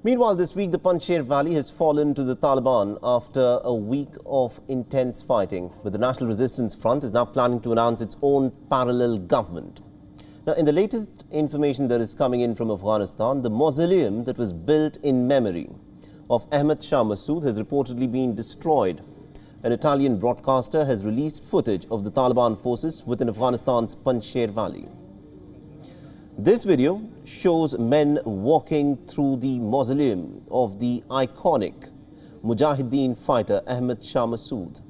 Meanwhile, this week the Panjshir Valley has fallen to the Taliban after a week of intense fighting, but the National Resistance Front is now planning to announce its own parallel government. Now, in the latest information that is coming in from Afghanistan, the mausoleum that was built in memory of Ahmad Shah Massoud has reportedly been destroyed. An Italian broadcaster has released footage of the Taliban forces within Afghanistan's Panjshir Valley. This video shows men walking through the mausoleum of the iconic Mujahideen fighter Ahmad Shah Massoud.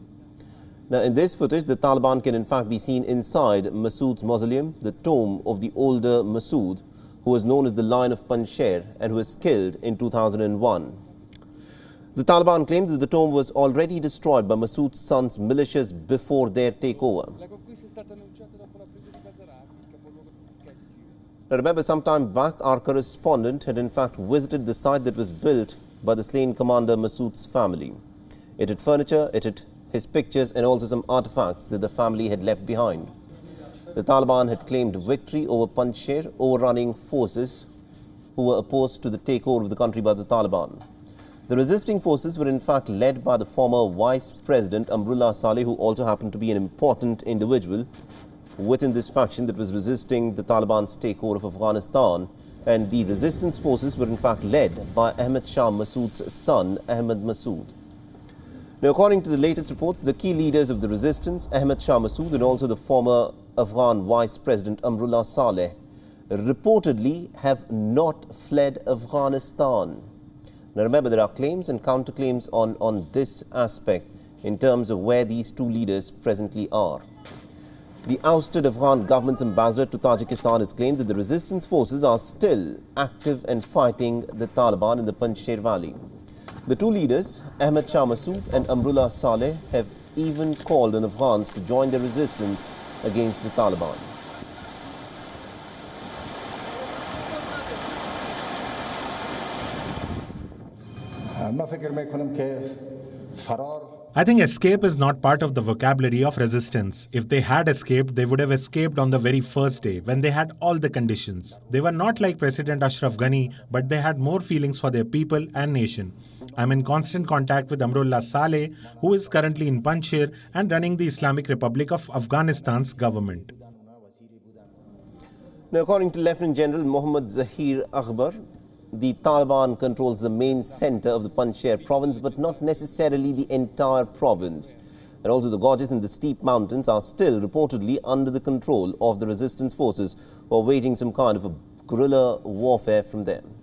Now, in this footage, the Taliban can in fact be seen inside Massoud's mausoleum, the tomb of the older Massoud, who was known as the Lion of Panjshir and who was killed in 2001. The Taliban claimed that the tomb was already destroyed by Massoud's sons' militias before their takeover. Now, remember, some time back, our correspondent had in fact visited the site that was built by the slain commander Massoud's family. It had furniture, it had his pictures and also some artifacts that the family had left behind. The Taliban had claimed victory over Panjshir, overrunning forces who were opposed to the takeover of the country by the Taliban. The resisting forces were in fact led by the former Vice President Amrullah Saleh, who also happened to be an important individual within this faction that was resisting the Taliban's takeover of Afghanistan. And the resistance forces were in fact led by Ahmad Shah Massoud's son, Ahmad Massoud. Now, according to the latest reports, the key leaders of the resistance, Ahmad Shah Massoud and also the former Afghan Vice President Amrullah Saleh, reportedly have not fled Afghanistan. Now, remember, there are claims and counterclaims on this aspect in terms of where these two leaders presently are. The ousted Afghan government's ambassador to Tajikistan has claimed that the resistance forces are still active and fighting the Taliban in the Panjshir Valley. The two leaders, Ahmad Shah Massoud and Amrullah Saleh, have even called on Afghans to join their resistance against the Taliban. I think escape is not part of the vocabulary of resistance. If they had escaped, they would have escaped on the very first day, when they had all the conditions. They were not like President Ashraf Ghani, but they had more feelings for their people and nation. I'm in constant contact with Amrullah Saleh, who is currently in Panjshir and running the Islamic Republic of Afghanistan's government. Now, according to Lieutenant General Mohammad Zahir Akbar, the Taliban controls the main center of the Panjshir province, but not necessarily the entire province. And also the gorges and the steep mountains are still reportedly under the control of the resistance forces, who are waging some kind of a guerrilla warfare from them.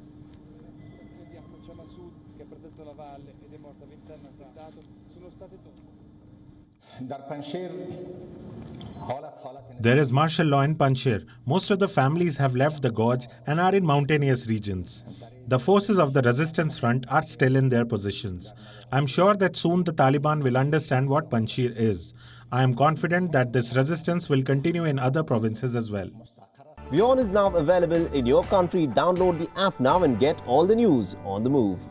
There is martial law in Panjshir. Most of the families have left the gorge and are in mountainous regions. The forces of the resistance front are still in their positions. I am sure that soon the Taliban will understand what Panjshir is. I am confident that this resistance will continue in other provinces as well. WION is now available in your country. Download the app now and get all the news on the move.